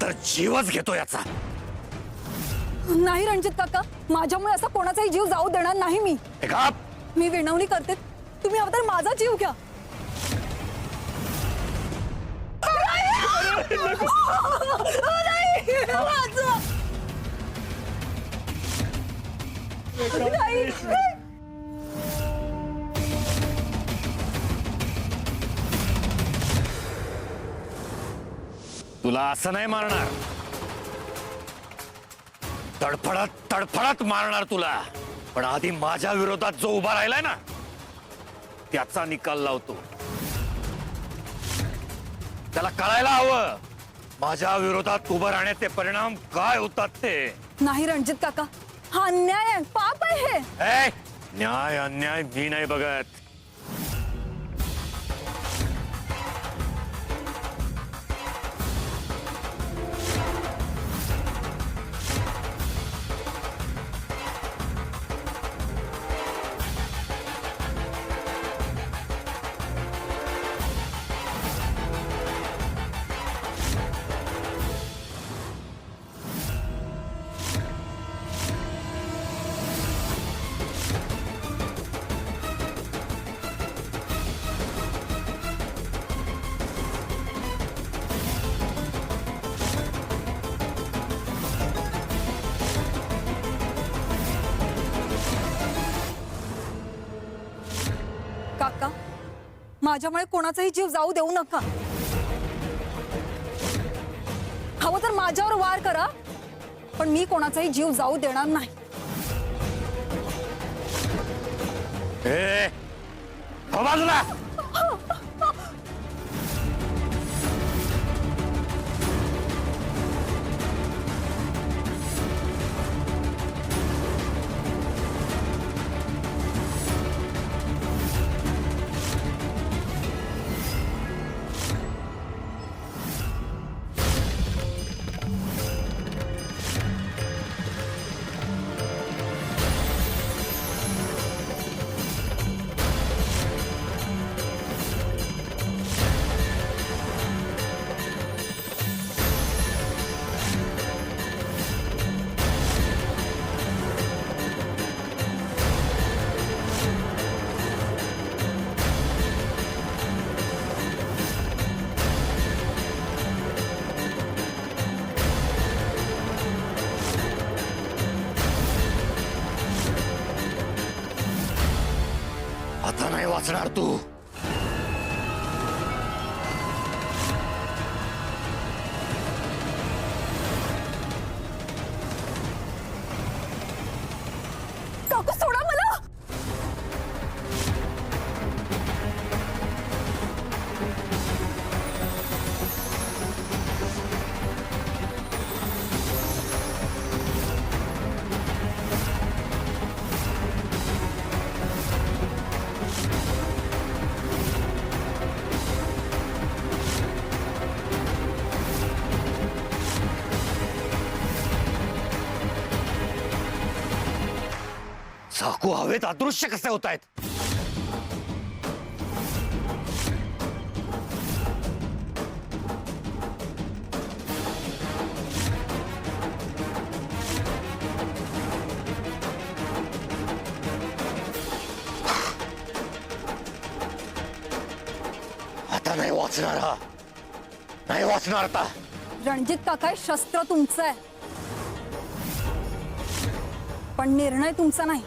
तर जीवच घेतो याचा। नाही रणजित काका, माझ्यामुळे असा कोणाचाही जीव जाऊ देणार नाही मी। मी विनवणी करते, तुम्ही हवं तर माझा जीव घ्या। तुला असं नाही मारणार, तडफडत तडफडत मारणार तुला। पण आधी माझ्या विरोधात जो उभा राहिलाय ना, त्याचा निकाल लावतो। त्याला कळायला हवं माझ्या विरोधात उभं राहण्याचे परिणाम काय होतात ते। नाही रणजित काका, हा अन्याय आहे, पाप आहे हे। न्याय अन्याय मी नाही बघत। काका, माझ्यामुळे कोणाचाही जीव जाऊ देऊ नका। हवं तर माझ्यावर वार करा, पण मी कोणाचाही जीव जाऊ देणार नाही। बाजूला आता नाही वाचणार तू। काकू सोडा मला। चाकू हवेत अदृश्य कसे होत आहेत? आता नाही वाचणार, हा नाही वाचणार आता। रणजित काका, हे शस्त्र तुमचं आहे, पण निर्णय तुमचा नाही।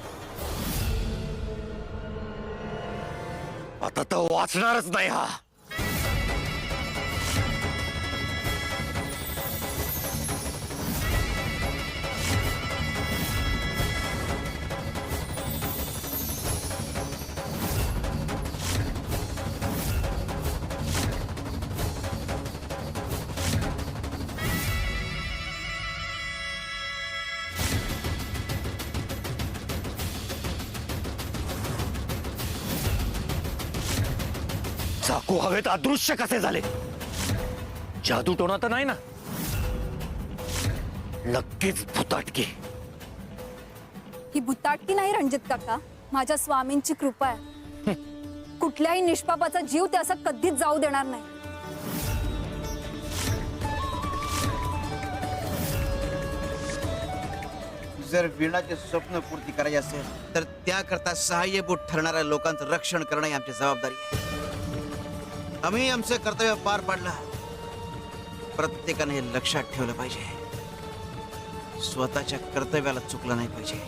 आता तर वाचणारच नाही हा। चाकू हवेत अदृश्य कसे झाले? जादू टोना तर नाही ना? नक्कीच भुताटकी। ही भुताटकी नाही रणजित काका, माझ्या स्वामींची कृपा आहे। कुठल्याही निष्पापाचा जीव ते असं कधीच जाऊ देणार नाही। जर वीणाचे स्वप्न पूर्ती करायचे असेल तर त्याकरता सहाय्यभूत ठरणाऱ्या लोकांचं रक्षण करणं ही आमची जबाबदारी आहे. आम्ही आमचं कर्तव्य पार पाडलं. प्रत्येकाने हे लक्षात ठेवलं पाहिजे, स्वतःच्या कर्तव्याला चुकलं नाही पाहिजे.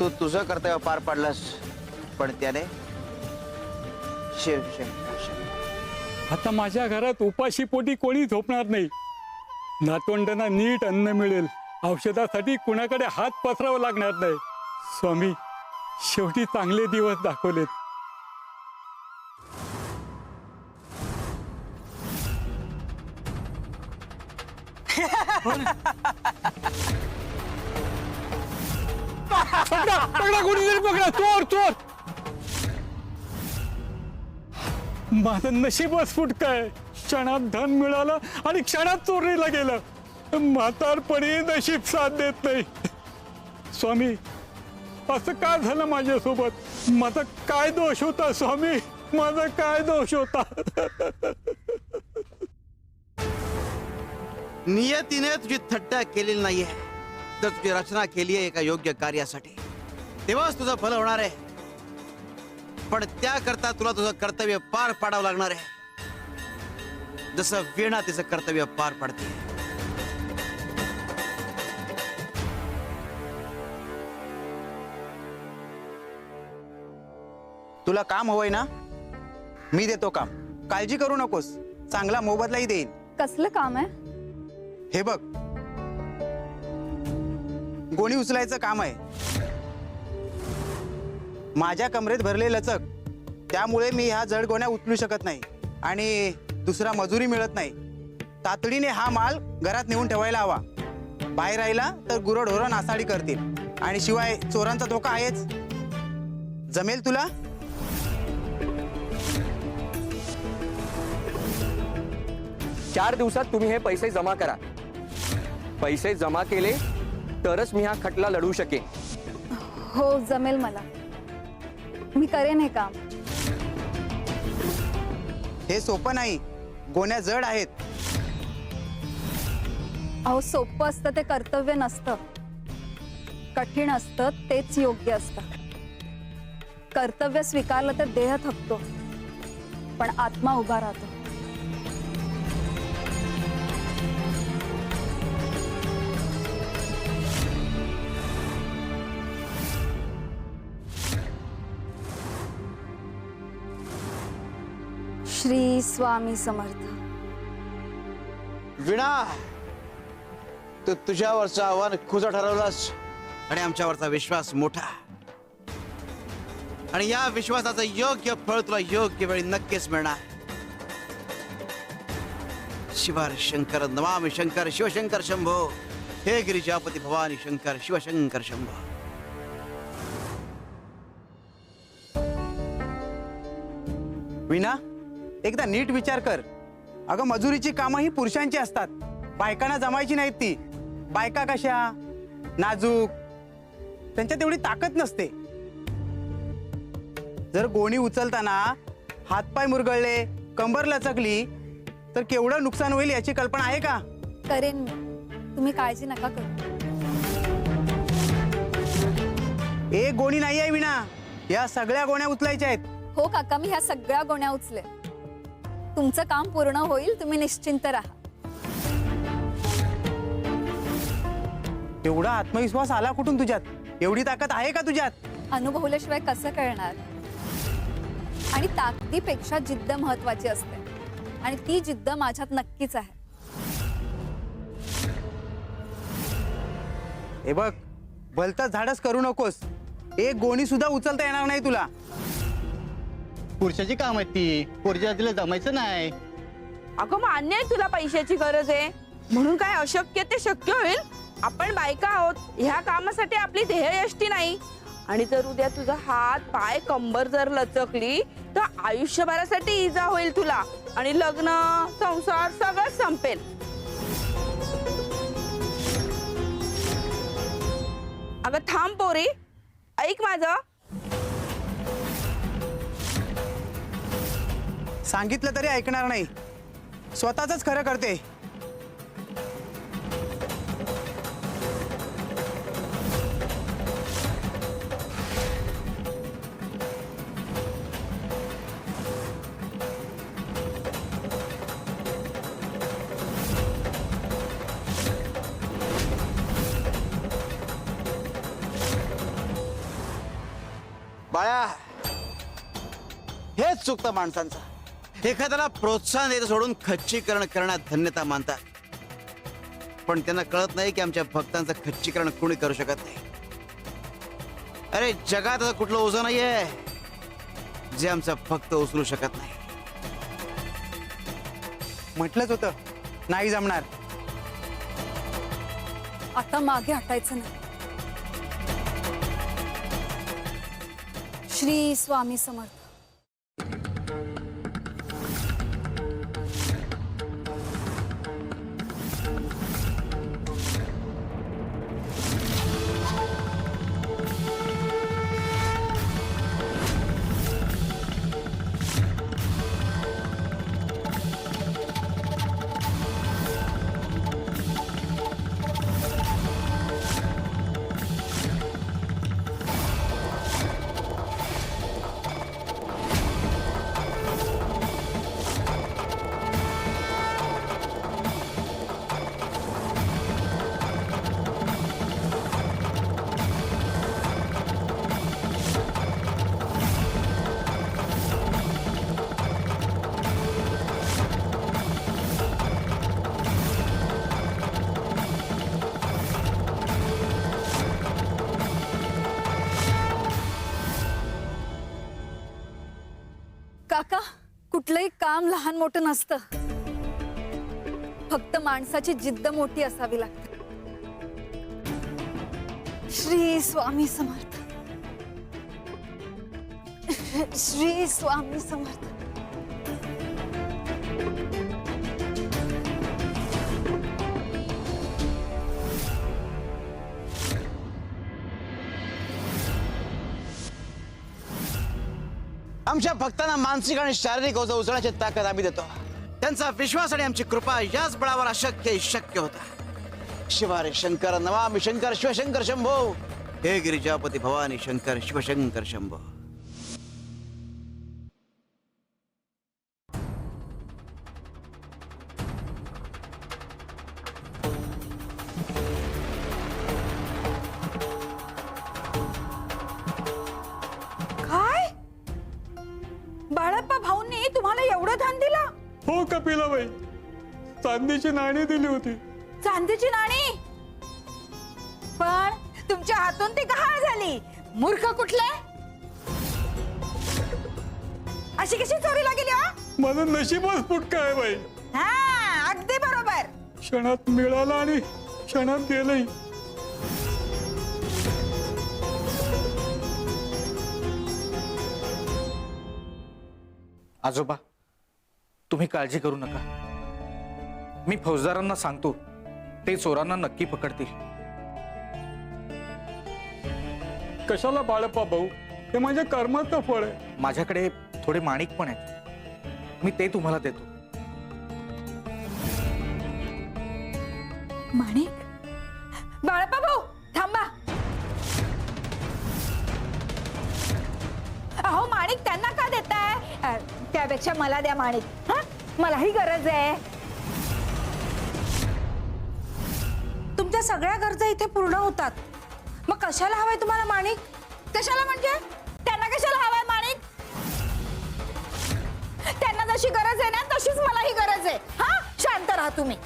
तू तुझं कर्तव्य पार पाडलंस, पण त्याने शिव शिव शिव. आता माझ्या घरात उपाशी पोटी कोणी झोपणार नाही. नातवंडांना नीट अन्न मिळेल, औषधासाठी कुणाकडे हात पसरावा लागणार नाही. स्वामी, शेवटी चांगले दिवस दाखवलेत. पकडा पकडा, कोणीतरी पकडा, चोर चोर. माझं नशीबच फुटकंय. क्षणात धन मिळालं आणि क्षणात चोरीला गेलं. म्हातारपणी नशीब साथ देत नाही. स्वामी, असं काय झालं माझ्यासोबत? माझा काय दोष होता स्वामी? माझा काय दोष होता? नियतीने तुझी थट्टा केलेली नाहीये, तर तुझी रचना केली आहे एका योग्य कार्यासाठी. तेव्हाच तुझं फल होणार आहे. पण त्याकरता तुला तुझं कर्तव्य पार पाडावं लागणार आहे, जसं वीणा तिचं कर्तव्य पार पाडते. तुला काम हवंय ना? मी देतो काम, काळजी करू नकोस. चांगला मोबदलाही देईन. कसलं काम आहे? हे बघ, गोणी उचलायचं काम आहे. माझ्या कमरेत भरले लचक, त्यामुळे मी ह्या जड गोण्या उचलू शकत नाही आणि दुसरा मजुरी मिळत नाही. तातडीने हा माल घरात नेऊन ठेवायला हवा. बाहेर राहिला तर गुरंढोरं नासाडी करतील आणि शिवाय चोरांचा धोका आहेच. जमेल तुला? चार दिवसात तुम्ही हे पैसे जमा करा. पैसे जमा केले तरच मी हा खटला लढू शकेन. हो, जमेल मला. मी करेन हे काम. हे सोपं नाही, गोण्या जड आहेत. अहो, सोपं असतं ते कर्तव्य नसतं. कठीण असतं तेच योग्य असतं. कर्तव्य स्वीकारलं तर देह थकतो, पण आत्मा उभा राहतो. श्री स्वामी समर्थ. वीणा, तू तुझ्यावरचं आव्हान खुलं ठरवलंस आणि आमच्यावरचा विश्वास मोठा, आणि या विश्वासाचं योग्य फळ तुला योग्य वेळी नक्कीच मिळणार. शिवार शंकर नमामि शंकर शिवशंकर शंभो. हे गिरिजापती भवानी शंकर शिवशंकर शंभो. विना, एकदा नीट विचार कर. अगं, मजुरीची कामं ही पुरुषांची असतात, बायकांना जमायची नाहीत. ती बायका कशा नाजूक, त्यांच्यात एवढी ताकद नसते. जर गोणी उचलताना हातपाय मुरगळले, कंबर लचकली तर केवढं नुकसान होईल याची कल्पना आहे का? करेन मी, तुम्ही काळजी नका करू. एक गोणी नाही आहे विना, या सगळ्या गोण्या उचलायच्या आहेत. हो काका, मी ह्या सगळ्या गोण्या उचले. तुमचं काम पूर्ण होईल, तुम्ही निश्चिंत राहा. एवढा आत्मविश्वास आला कुठून तुझ्यात? एवढी ताकद आहे का तुझ्यात? अनुभवल्याशिवाय कसं कळणार? आणि ताकदीपेक्षा जिद्द महत्वाची असते, आणि ती जिद्द माझ्यात नक्कीच आहे. हे बघ, भलतं झाडच करू नकोस. एक गोणी सुद्धा उचलता येणार नाही तुला. पुरुषाची काम आहेत ती, पोरच्या तिला जमायचं नाही. अगं, मान्य आहे तुला पैशाची गरज आहे म्हणून काय अशक्य ते शक्य होईल. आपण बायका आहोत, ह्या कामासाठी आपली ध्येयष्टी नाही. आणि जर उद्या तुझा हात पाय कंबर जर लचकली तर आयुष्यभरासाठी इजा होईल तुला, आणि लग्न संसार सगळं संपेल. अगं थांब पोरी, ऐक माझं. सांगितलं तरी ऐकणार नाही, स्वतःच खरं करते. बाळा, हेच चुकतं माणसांचं. एखाद्याला प्रोत्साहन देत सोडून खच्चीकरण करण्यात धन्यता मानतात, पण त्यांना कळत नाही की आमच्या भक्तांचं खच्चीकरण कोणी करू शकत नाही. अरे जगात असं कुठलं ओझं नाहीये जे आमचा भक्त उचलू शकत नाही. म्हटलंच होतं नाही जमणार. आता मागे हटायचं नाही. श्री स्वामी समर्थ. काका, कुठलंही काम लहान मोठं नसतं, फक्त माणसाची जिद्द मोठी असावी लागते. श्री स्वामी समर्थ. श्री स्वामी समर्थ. आमच्या भक्तांना मानसिक आणि शारीरिक ओझं उचलण्याची ताकद आम्ही देतो. त्यांचा विश्वास आणि आमची कृपा याच बळावर अशक्य शक्य होतं. शिवारे शंकर नमामि शंकर शिवशंकर शंभो. हे गिरिजापती भवानी शंकर शिवशंकर शंभो. काय बाळप्पा भाऊंनी तुम्हाला एवढं धन दिलं? हो कपिलाबाई, चांदीची नाणी दिली होती. चांदीची नाणी? पण तुमच्या हातून ती गहाळ झाली. मूर्ख कुठले? अशी कशी चोरीला गेली हा? माझं नशीबच फुटका आहे बाई. हा, अगदी बरोबर. क्षणात मिळाला आणि क्षणात गेलंही. आजोबा, तुम्ही काळजी करू नका. मी फौजदारांना सांगतो, ते चोरांना नक्की पकडतील. कशाला बाळप्पा भाऊ, हे माझ्या कर्माचं फळ आहे. माझ्याकडे थोडे माणिक पण आहेत, मी ते तुम्हाला देतो. माणिक? बाळप्पा भाऊ थांबा. अहो, माणिक त्यांना का देताय? त्यापेक्षा मला द्या माणिक. हा, मलाही गरज आहे. तुमच्या सगळ्या गरजा इथे पूर्ण होतात, मग कशाला हवाय तुम्हाला माणिक? कशाला म्हणजे? त्यांना कशाला हवाय माणिक? त्यांना जशी गरज आहे ना तशीच मलाही गरज आहे. हा, शांत राहा तुम्ही.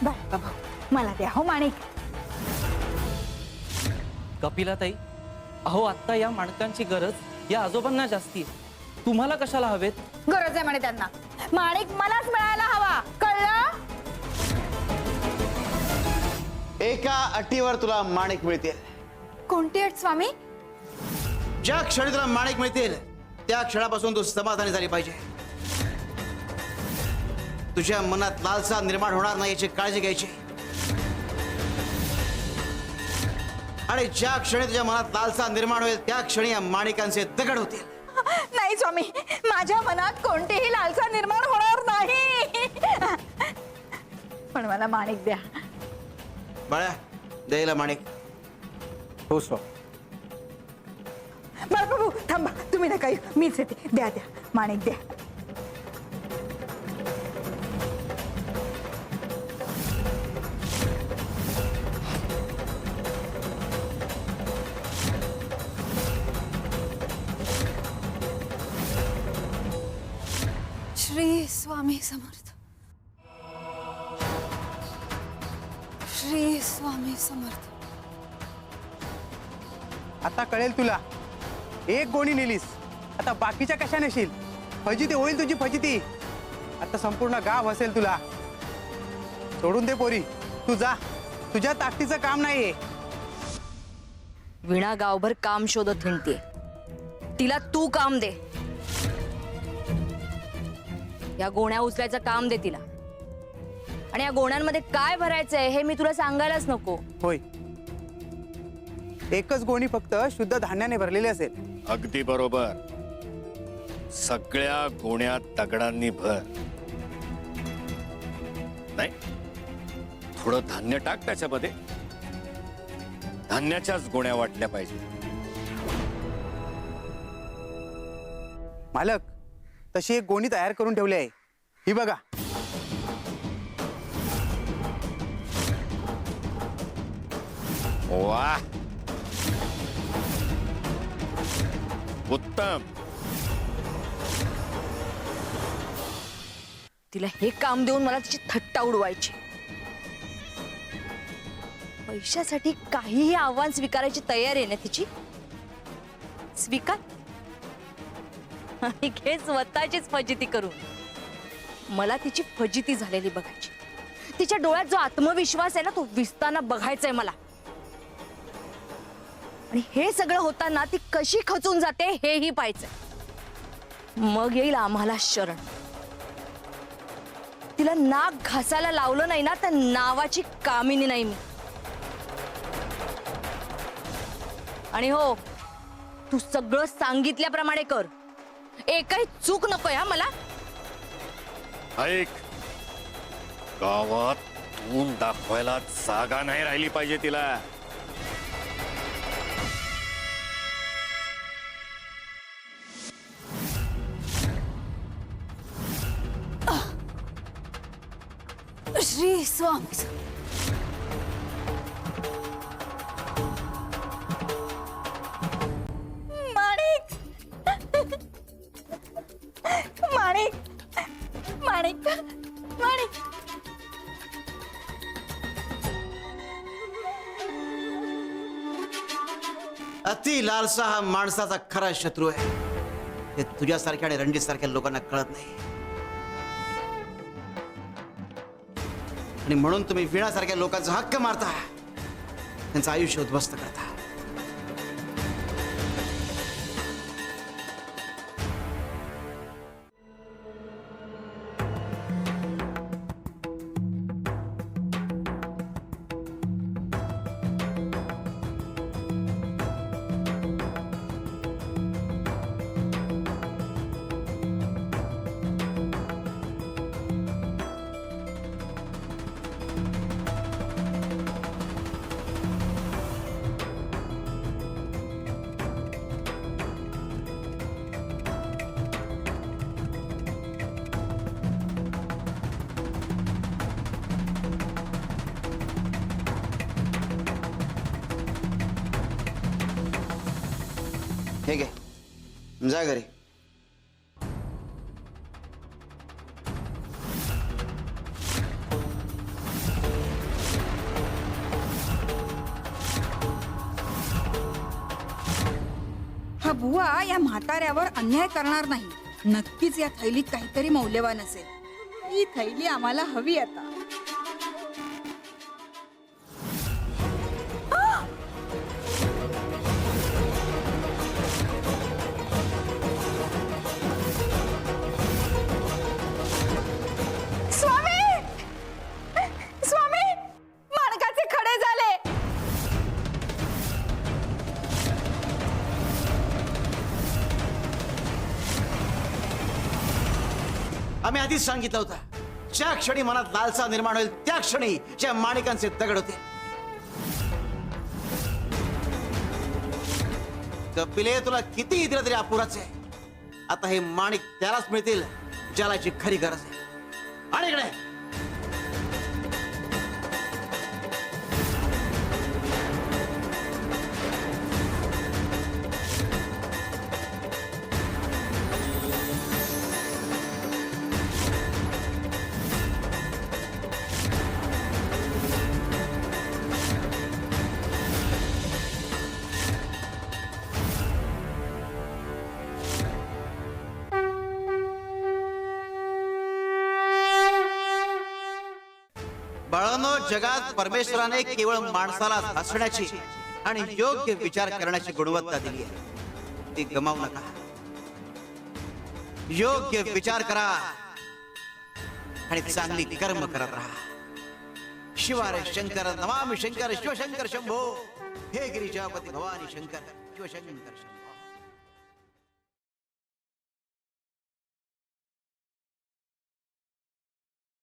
बाळप्पा भाऊ, मला द्या हो माणिक. कपिलाताई, अहो आत्ता या माणकांची गरज या आजोबांना जास्ती आहे. तुम्हाला कशाला हवेत? गरज आहे म्हणे त्यांना. माणिक मलाच मिळायला हवा, कळलं? एका अटीवर तुला माणिक मिळतील. कोणती अट स्वामी? ज्या क्षणी तुला माणिक मिळतील त्या क्षणापासून तू समाधानी झाली पाहिजे. तुझ्या मनात लालसा निर्माण होणार नाही याची काळजी घ्यायची. आणि ज्या क्षणी तुझ्या मनात लालसा निर्माण होईल त्या क्षणी या माणिकांचे दगड होतील. नाही स्वामी, माझ्या मनात कोणतीही लालसा निर्माण होणार नाही. पण मला माणिक द्या. बाळा, द्यायला माणिक. हो स्वामी. बाळप्रभू थांबा, तुम्ही नका येऊ, मीच येते. द्या द्या माणिक द्या. स्वामी समर्थ. श्री स्वामी समर्थ. आता कळेल तुला. एक गोणी नेलीस, आता बाकीच्या कशा नेशील? फजिती होईल तुझी फजिती. आता संपूर्ण गाव हसेल तुला. सोडून दे पोरी, तू जा. तुझ्या ताकदीचं काम नाहीये. विणा गावभर काम शोधत हिंडते. तिला तू काम दे. या गोण्या उचलायचं काम दे तिला. आणि या गोण्यांमध्ये काय भरायचंय हे मी तुला सांगायलाच नको. होय, एकच गोणी फक्त शुद्ध धान्याने भरलेली असेल. अगदी बरोबर. सगळ्या गोण्या दगडांनी भर. नाही, थोडं धान्य टाक त्याच्यामध्ये. धान्याच्याच गोण्या वाटल्या पाहिजे. मालक, तशी एक गोणी तयार करून ठेवली आहे. ही बघा. वा, उत्तम. तिला हे काम देऊन मला तिची थट्टा उडवायची. पैशासाठी काहीही आव्हान स्वीकारायची तयार आहे ना तिची. स्वीकार आणि घे स्वतःचीच फजिती करून. मला तिची फजिती झालेली बघायची. तिच्या डोळ्यात जो आत्मविश्वास आहे ना तो विसताना बघायचंय मला. आणि हे सगळं होताना ती कशी खचून जाते हेही पाहायचंय. मग येईल आम्हाला शरण. तिला नाक घासायला लावलं नाही ना तर नावाची कामिनी नाही मी. आणि हो, तू सगळं सांगितल्याप्रमाणे कर. एकही चूक नको हा मला. ऐक, गावात तून दाखवायला जागा नाही राहिली पाहिजे तिला. श्री स्वामी समर्थ. माणिक, माणिक, माणिक, माणिक. अति लालसा हा माणसाचा खरा शत्रू आहे. हे तुझ्यासारख्या आणि रणजित सारख्या लोकांना कळत नाही. आणि म्हणून तुम्ही वीणासारख्या लोकांचा हक्क मारता, त्यांचं आयुष्य उद्ध्वस्त करता. हे घे, जा घरी. हा बुवा या म्हाताऱ्यावर अन्याय करणार नाही. नक्कीच या थैलीत काहीतरी मौल्यवान असेल. ही थैली आम्हाला हवी आता. आम्ही आधीच सांगितलं होतं, ज्या क्षणी मनात लालसा निर्माण होईल त्या क्षणी ज्या माणिकांचे दगड होते. कपिले, तुला किती दिलं तरी अपुराच आहे. आता हे माणिक त्यालाच मिळतील ज्याला याची खरी गरज आहे. आणि इकडे बाळांनो, जगात परमेश्वराने केवळ माणसाला हसण्याची आणि योग्य विचार करण्याची गुणवत्ता दिली आहे, ती गमावू नका. योग्य विचार करा आणि चांगली कर्म करत राहा. शिवारे शंकर नमामि शंकर शिवशंकर शंभो, हे गिरिजापती भवानी शंकर शिवशंकर शंभो.